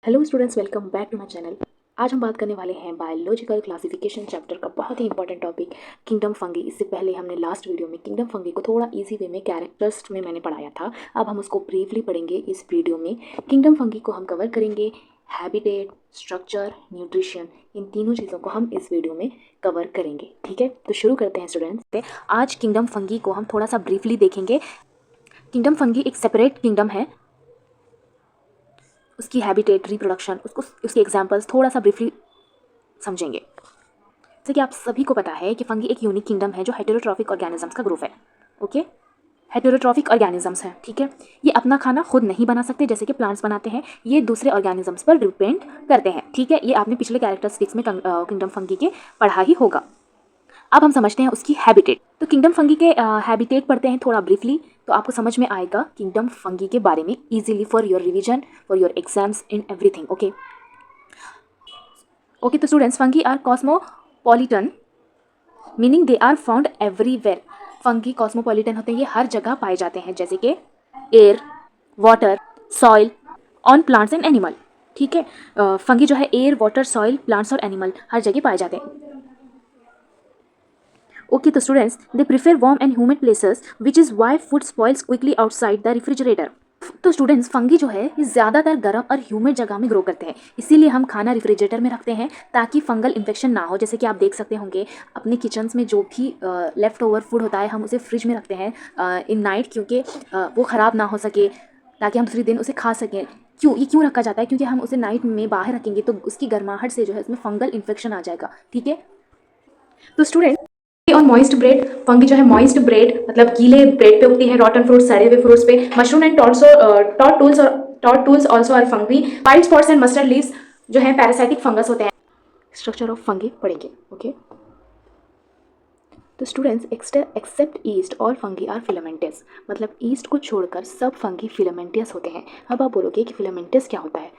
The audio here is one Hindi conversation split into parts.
Hello students, welcome back to my channel. आज हम बात करने वाले हैं बायोलॉजिकल क्लासिफिकेशन चैप्टर का बहुत ही इंपॉर्टेंट टॉपिक किंगडम फंगी। इससे पहले हमने लास्ट वीडियो में किंगडम फंगी को थोड़ा इजी वे में कैरेक्टर्स में मैंने पढ़ाया था। अब हम उसको ब्रीफली पढ़ेंगे इस वीडियो में। किंगडम फंगी को हम कवर करेंगे हैबिटेट, स्ट्रक्चर, न्यूट्रिशन, इन तीनों चीज़ों को हम इस वीडियो में कवर करेंगे। ठीक है, तो शुरू करते हैं स्टूडेंट्स। आज किंगडम फंगी को हम थोड़ा सा ब्रीफली देखेंगे। किंगडम फंगी एक सेपरेट किंगडम है। उसकी हैबिटेट, रिप्रोडक्शन, उसके एग्जाम्पल्स थोड़ा सा ब्रीफली समझेंगे। जैसे कि आप सभी को पता है कि फंगी एक यूनिक किंगडम है जो हेटेरोट्रॉफिक ऑर्गेनिजम्स का ग्रुप है। ओके, हेटेरोट्रॉफिक ऑर्गेनिजम्स हैं। ठीक है, ये अपना खाना खुद नहीं बना सकते जैसे कि प्लांट्स बनाते हैं, ये दूसरे ऑर्गेनिजम्स पर डिपेंड करते हैं। ठीक है, ये आपने पिछले कैरेक्टरिस्टिक्स में किंगडम फंगी के पढ़ा ही होगा। अब हम समझते हैं उसकी हैबिटेट। तो किंगडम फंगी के हैबिटेट पढ़ते हैं थोड़ा ब्रीफली, तो आपको समझ में आएगा किंगडम फंगी के बारे में easily for your revision, for your exams, in everything. Okay okay, तो students, fungi are cosmopolitan, meaning they are found everywhere. Fungi cosmopolitan होते हैं, ये हर जगह पाए जाते हैं, जैसे कि air, water, soil, on plants and animal. ठीक है, फंगी जो है एयर, वाटर, सॉइल, प्लांट्स और एनिमल हर जगह पाए जाते हैं। ओके, तो students, they prefer warm and humid places which is why food spoils quickly outside the refrigerator. तो स्टूडेंट्स, फंगी जो है ये ज़्यादातर गर्म और ह्यूमिड जगह में ग्रो करते हैं, इसीलिए हम खाना रेफ्रिजरेटर में रखते हैं ताकि फंगल इन्फेक्शन ना हो। जैसे कि आप देख सकते होंगे अपने किचन्स में जो भी लेफ्ट ओवर फूड होता है हम उसे फ्रिज में रखते हैं इन नाइट, क्योंकि वो ख़राब ना हो सके, ताकि हम दूसरे दिन उसे खा सकें। क्यों रखा जाता है? क्योंकि हम उसे नाइट में बाहर रखेंगे तो उसकी गर्माहट से जो है उसमें फंगल इन्फेक्शन आ जाएगा। ठीक है, तो स्टूडेंट, और मॉइस्ट ब्रेड, फंगी जो है मॉइस्ट ब्रेड मतलब गीले ब्रेड पे उगती है, रॉटन फ्रूट, सड़े हुए फ्रूट्स पे। Mushroom and toadstools also are fungi. White spots and mustard leaves जो है पैरासाइटिक फंगस होते हैं। स्ट्रक्चर ऑफ फंगी पढ़ेंगे। ओके, तो students, except yeast all fungi are filamentous, मतलब ईस्ट को छोड़कर सब फंगी फिलामेंटियस होते हैं। अब आप बोलोगे कि फिलामेंटस क्या होता है?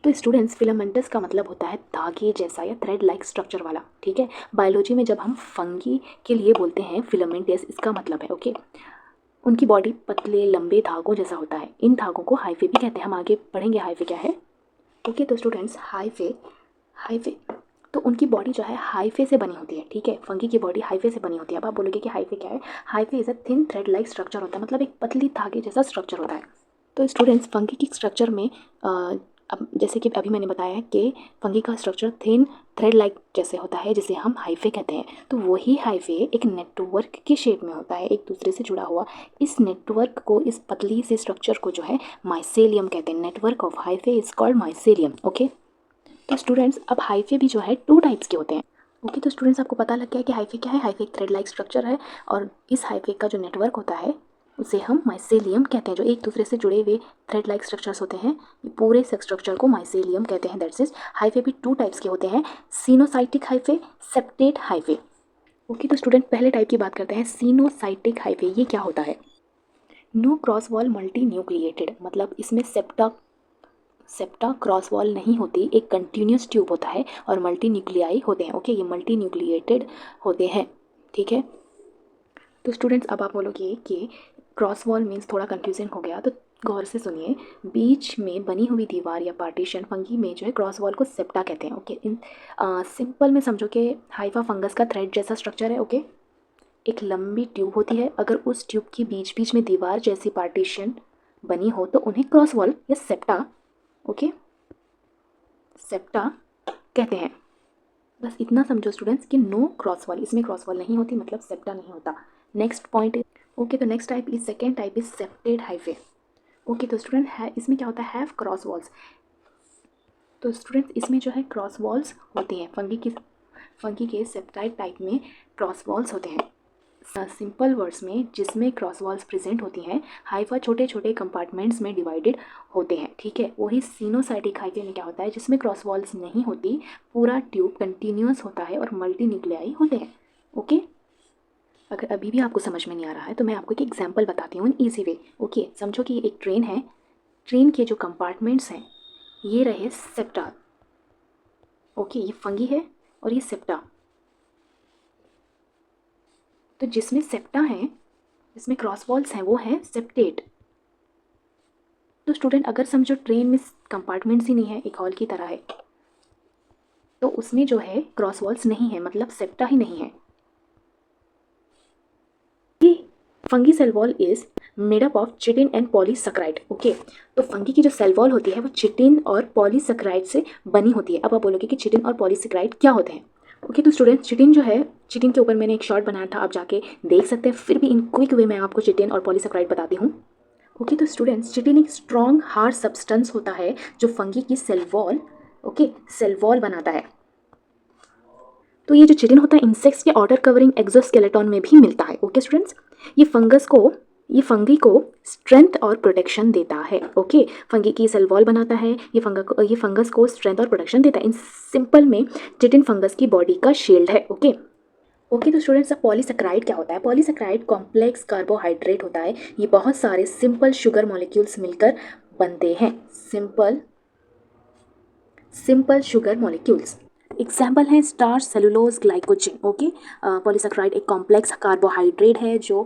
तो स्टूडेंट्स, फिलामेंटस का मतलब होता है धागे जैसा या थ्रेड लाइक स्ट्रक्चर वाला। ठीक है, बायोलॉजी में जब हम फंगी के लिए बोलते हैं फिलामेंटस, इसका मतलब है ओके, उनकी बॉडी पतले लंबे धागों जैसा होता है। इन धागों को हाइफे भी कहते हैं। हम आगे पढ़ेंगे हाइफे क्या है। ओके, तो स्टूडेंट्स, हाइफे हाइफे तो उनकी बॉडी जो है हाइफे से बनी होती है। ठीक है, फंगी की बॉडी हाइफे से बनी होती है। अब आप बोलोगे कि हाइफे क्या है? Hyphae is a thin thread like structure होता है, मतलब एक पतली धागे जैसा स्ट्रक्चर होता है। तो स्टूडेंट्स, फंगी की स्ट्रक्चर में अब जैसे कि अभी मैंने बताया कि फंगी का स्ट्रक्चर थिन थ्रेड लाइक जैसे होता है, जिसे हम हाइफे कहते हैं। तो वही हाइफे एक नेटवर्क की शेप में होता है, एक दूसरे से जुड़ा हुआ। इस नेटवर्क को, इस पतली से स्ट्रक्चर को जो है माइसेलियम कहते हैं। Network of hyphae is called mycelium. Okay, तो स्टूडेंट्स, अब हाइफे भी जो है टू टाइप्स के होते हैं। ओके, तो स्टूडेंट्स, आपको पता लग गया है कि हाइफे क्या है। हाइफे एक थ्रेड लाइक स्ट्रक्चर है, और इस हाइफे का जो नेटवर्क होता है उसे हम माइसेलियम कहते हैं। जो एक दूसरे से जुड़े हुए थ्रेड लाइक स्ट्रक्चर्स होते हैं, ये पूरे स्ट्रक्चर को माइसेलियम कहते हैं। दैट्स इज, हाइफे भी टू टाइप्स के होते हैं, coenocytic hyphae, septate hyphae. Okay, तो स्टूडेंट, पहले टाइप की बात करते हैं, सिनोसाइटिक हाइफे। ये क्या होता है? No cross wall multinucleated, मतलब इसमें सेप्टा सेप्टा क्रॉस वॉल नहीं होती, एक कंटिन्यूस ट्यूब होता है और मल्टी न्यूक्लियाई होते हैं। ओके, ये मल्टी न्यूक्लिएटेड होते हैं। ठीक है, तो स्टूडेंट्स, अब आप बोलोगे कि क्रॉस वॉल मीन्स थोड़ा कंफ्यूजन हो गया, तो गौर से सुनिए। बीच में बनी हुई दीवार या पार्टीशन फंगी में जो है क्रॉस वॉल को सेप्टा कहते हैं। ओके, इन सिंपल में समझो कि हाइफा फंगस का थ्रेड जैसा स्ट्रक्चर है। ओके, एक लंबी ट्यूब होती है, अगर उस ट्यूब के बीच बीच में दीवार जैसी पार्टीशन बनी हो तो उन्हें क्रॉस वॉल या सेप्टा, ओके, सेप्टा कहते हैं। बस इतना समझो स्टूडेंट्स कि नो क्रॉस वॉल, इसमें क्रॉस वॉल नहीं होती, मतलब सेप्टा नहीं होता। Next point. ओके, तो next type is, second type is septate hyphae. Okay, तो स्टूडेंट है, इसमें क्या होता है? Have cross walls. तो स्टूडेंट्स, इसमें जो है क्रॉस वॉल्स होती हैं। फंगी के सेप्टाइड टाइप में क्रॉस वॉल्स होते हैं। सिंपल वर्ड्स में, जिसमें क्रॉस वॉल्स प्रेजेंट होती हैं, हाइफा छोटे छोटे कंपार्टमेंट्स में डिवाइडेड होते हैं। ठीक है, वही सिनोसाइटिक हाइफे में क्या होता है, जिसमें क्रॉस वॉल्स नहीं होती, पूरा ट्यूब कंटिन्यूअस होता है और मल्टी न्यूक्लियाई होते हैं। ओके, अगर अभी भी आपको समझ में नहीं आ रहा है तो मैं आपको एक एग्जांपल बताती हूँ इन ईजी वे। ओके, समझो कि ये एक ट्रेन है, ट्रेन के जो कंपार्टमेंट्स हैं ये रहे सेप्टा। ओके, ये फंगी है और ये सेप्टा। तो जिसमें सेप्टा है, जिसमें क्रॉस वॉल्स हैं, वो है सेप्टेट। तो स्टूडेंट अगर समझो ट्रेन में कंपार्टमेंट्स ही नहीं है, एक हॉल की तरह है, तो उसमें जो है क्रॉस वॉल्स नहीं है, मतलब सेप्टा ही नहीं है। ये fungi cell wall is made up of chitin and polysaccharide. Okay, तो फंगी की जो सेल वॉल होती है वो चिटिन और पॉलीसैकेराइड से बनी होती है। अब आप बोलोगे कि चिटिन और पॉलीसैकेराइड क्या होते हैं। ओके, तो स्टूडेंट चिटिन जो है, चिटिन के ऊपर मैंने एक शॉर्ट बनाया था, आप जाके देख सकते हैं। फिर भी इन क्विक वे में आपको चिटिन और पॉलीसैकेराइड बताती हूँ। ओके, तो स्टूडेंट्स चिटिन एक स्ट्रॉन्ग हार्ड सब्सटेंस होता है जो फंगी की cell wall, okay, cell wall बनाता है। तो ये जो चिटिन होता है इंसेक्ट्स के आउटर कवरिंग एक्सोस्केलेटन में भी मिलता है। ओके स्टूडेंट्स, ये फंगी को स्ट्रेंथ और प्रोटेक्शन देता है। ओके, फंगी की सेल वॉल बनाता है, ये फंगस को स्ट्रेंथ और प्रोटेक्शन देता है। इन सिंपल में चिटिन फंगस की बॉडी का शील्ड है। ओके, ओके, तो स्टूडेंट्स अब पॉलीसैकेराइड क्या होता है। पॉलीसैकेराइड कॉम्प्लेक्स कार्बोहाइड्रेट होता है। ये बहुत सारे सिंपल शुगर मॉलिक्यूल्स मिलकर बनते हैं। Simple simple sugar molecules. Example है starch, cellulose, glycogen. Okay, polysaccharide एक कॉम्प्लेक्स कार्बोहाइड्रेट है जो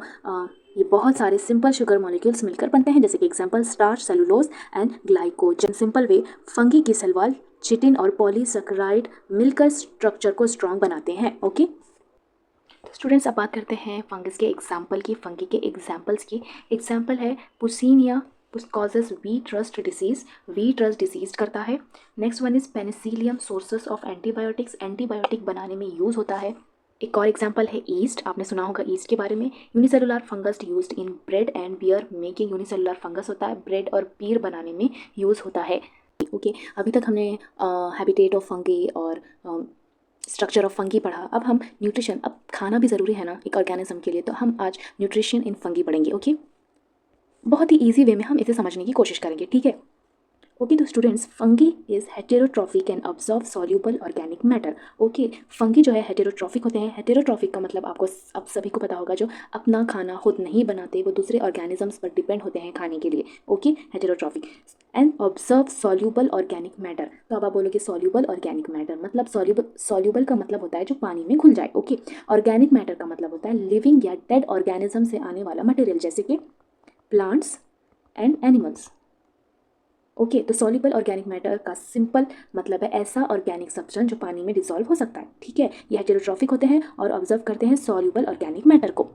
ये बहुत सारे सिंपल शुगर मॉलिक्यूल्स मिलकर बनते हैं, जैसे कि example starch, cellulose and glycogen. Simple way, fungi की सेल वॉल चिटिन और पॉलीसैकेराइड मिलकर स्ट्रक्चर को स्ट्रॉन्ग बनाते हैं। ओके, तो स्टूडेंट्स अब बात करते हैं फंगस के एग्जाम्पल की, फंगी के एग्जाम्पल्स की। एग्जाम्पल है Puccinia, causes wheat rust disease, wheat rust disease करता है। Next one is Penicillium, sources of antibiotics, antibiotic बनाने में यूज़ होता है। एक और एग्जाम्पल है ईस्ट, आपने सुना होगा ईस्ट के बारे में। Unicellular fungus used in bread and beer making, unicellular fungus होता है, ब्रेड और बियर बनाने में यूज़ होता है। ओके, अभी तक हमने हैबिटेट ऑफ फंगी और स्ट्रक्चर ऑफ फंगी पढ़ा। अब हम न्यूट्रिशन, अब खाना भी ज़रूरी है ना एक ऑर्गेनिज्म के लिए, तो हम आज न्यूट्रिशन इन फंगी पढ़ेंगे। ओके, बहुत ही ईजी वे में हम इसे समझने की कोशिश करेंगे, ठीक है। ओके, तो students fungi is heterotrophic and absorb soluble organic matter. Okay, fungi जो है हेटेरोट्रॉफिक होते हैं। हेटेरोट्रॉफिक का मतलब आपको अब सभी को पता होगा, जो अपना खाना खुद नहीं बनाते, वो दूसरे ऑर्गेनिजम्स पर डिपेंड होते हैं खाने के लिए। Okay, heterotrophic and observe soluble organic matter. तो अब आप बोलोगे सॉल्यूबल ऑर्गेनिक मैटर मतलब सॉल्यूबल का मतलब होता है जो पानी में घुल जाए। ओके, ऑर्गेनिक मैटर का मतलब होता है लिविंग या डेड ऑर्गेनिज्म से आने वाला मटेरियल, जैसे कि प्लांट्स एंड एनिमल्स। ओके, तो सॉल्युबल ऑर्गेनिक मैटर का सिंपल मतलब है ऐसा ऑर्गेनिक सब्सटेंस जो पानी में डिसॉल्व हो सकता है। ठीक है, ये हेटेरोट्रॉफिक होते हैं और ऑब्जर्व करते हैं सॉल्युबल ऑर्गेनिक मैटर को।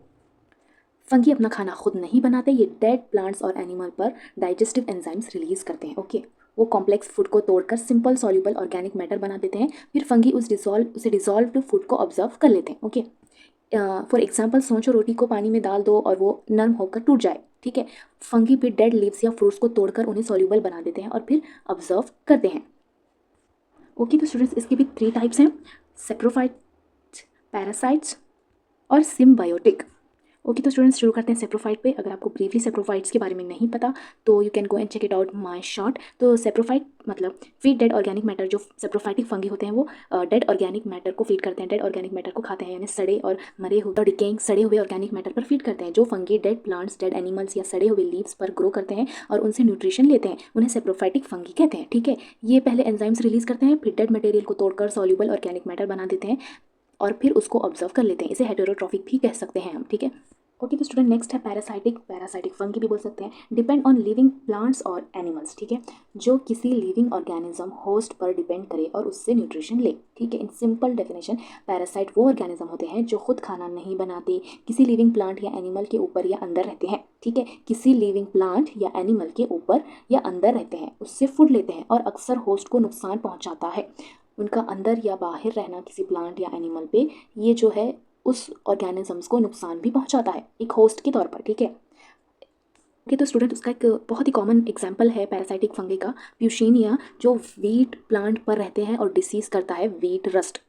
फंगी अपना खाना खुद नहीं बनाते, ये डेड प्लांट्स और एनिमल पर डाइजेस्टिव एंजाइम्स रिलीज करते हैं। ओके, वो कॉम्प्लेक्स फूड को तोड़कर सिंपल सॉल्युबल ऑर्गेनिक मैटर बना देते हैं। फिर फंगी उसे डिसॉल्व्ड फूड को ऑब्जर्व कर लेते हैं। ओके, फॉर एग्जाम्पल सोचो रोटी को पानी में डाल दो और वो नरम होकर टूट जाए। ठीक है, फंगी भी डेड लीव्स या फ्रूट्स को तोड़कर उन्हें सॉल्युबल बना देते हैं और फिर ऑब्जर्व करते हैं। ओके, तो स्टूडेंट्स इसके भी 3 टाइप्स हैं, सेप्रोफाइट, पैरासाइट्स और सिम्बायोटिक। ओके, तो स्टूडेंट्स शुरू करते हैं सेप्रोफाइट पे। अगर आपको ब्रीफली सेप्रोफाइट्स के बारे में नहीं पता तो you can go and check it out my short. तो सेप्रोफाइट मतलब फीड डेड ऑर्गेनिक मैटर। जो सेप्रोफाइटिक फंगी होते हैं वो डेड ऑर्गेनिक मैटर को फीड करते हैं, डेड ऑर्गेनिक मैटर को खाते हैं, यानी सड़े और मरे हुए डिकेइंग सड़े हुए ऑर्गेनिक मैटर पर फीड करते हैं। जो fungi dead plants, dead animals या सड़े हुए लीव्स पर ग्रो करते हैं और उनसे न्यूट्रिशन लेते हैं, उन्हें सेप्रोफाइटिक फंगी कहते हैं। ठीक है, ये पहले एंजाइम्स रिलीज करते हैं, फिर डेड मटेरियल को तोड़कर सॉल्युबल ऑर्गेनिक मैटर बना देते हैं और फिर उसको ऑब्जर्व कर लेते हैं। इसे हेटेरोट्रॉफिक भी कह सकते हैं हम। ठीक है, ओके, तो स्टूडेंट नेक्स्ट है पैरासाइटिक। पैरासाइटिक फंगी भी बोल सकते हैं, डिपेंड ऑन लिविंग प्लांट्स और एनिमल्स। ठीक है, जो किसी लिविंग ऑर्गेनिज्म होस्ट पर डिपेंड करे और उससे न्यूट्रिशन ले। ठीक है, इन सिंपल डेफिनेशन पैरासाइट वो ऑर्गेनिज्म होते हैं जो खुद खाना नहीं बनाते, किसी लिविंग प्लांट या एनिमल के ऊपर या अंदर रहते हैं। ठीक है, किसी लिविंग प्लांट या एनिमल के ऊपर या अंदर रहते हैं, उससे फूड लेते हैं और अक्सर होस्ट को नुकसान पहुंचाता है। उनका अंदर या बाहर रहना किसी प्लांट या एनिमल पे, ये जो है उस ऑर्गेनिजम्स को नुकसान भी पहुंचाता है एक होस्ट के तौर पर। ठीक है, ओके, तो स्टूडेंट उसका एक बहुत ही कॉमन एग्जांपल है पैरासाइटिक फंगी का, प्यूशिनिया, जो वीट प्लांट पर रहते हैं और डिसीज करता है wheat rust.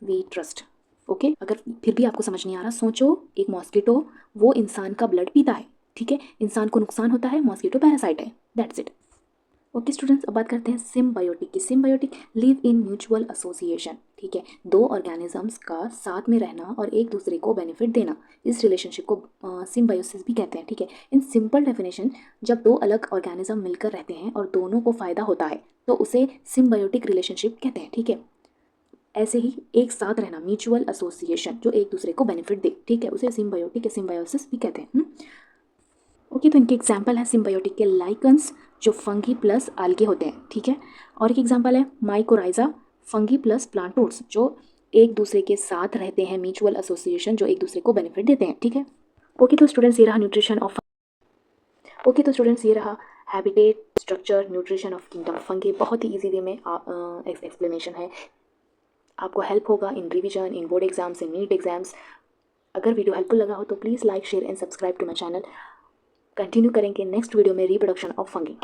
Wheat rust. Okay, अगर फिर भी आपको समझ नहीं आ रहा, सोचो एक मॉस्किटो वो इंसान का ब्लड पीता है। ठीक है, इंसान को नुकसान होता है, मॉस्किटो पैरासाइट है, दैट्स इट। ओके स्टूडेंट्स, अब बात करते हैं सिम्बायोटिक की। Symbiotic live in mutual association. ठीक है, दो ऑर्गेनिजम्स का साथ में रहना और एक दूसरे को बेनिफिट देना, इस रिलेशनशिप को सिम्बायोसिस भी कहते हैं। ठीक है, इन सिंपल डेफिनेशन, जब दो अलग ऑर्गेनिज्म मिलकर रहते हैं और दोनों को फायदा होता है तो उसे सिम्बायोटिक रिलेशनशिप कहते हैं। ठीक है, ऐसे ही एक साथ रहना, म्यूचुअल एसोसिएशन, जो एक दूसरे को बेनिफिट दे। ठीक है, उसे सिम्बायोटिक या सिम्बायोसिस भी कहते हैं। ओके, तो इनके एग्जाम्पल है सिम्बायोटिक के लाइकन्स जो फंगी प्लस आल्गे होते हैं, ठीक है। और एक एग्जाम्पल है mycorrhiza fungi plus plant roots जो एक दूसरे के साथ रहते हैं, म्यूचुअल एसोसिएशन जो एक दूसरे को बेनिफिट देते हैं, ठीक है। ओके, तो स्टूडेंट्स ये रहा nutrition of habitat structure nutrition of kingdom fungi. बहुत ही इजी वे में एक्सप्लेनेशन है, आपको हेल्प होगा in revision, in board exams, in NEET exams. अगर वीडियो हेल्पफुल लगा हो तो please like share and subscribe to my channel. Continue करेंगे नेक्स्ट वीडियो में रिप्रोडक्शन ऑफ फंगी।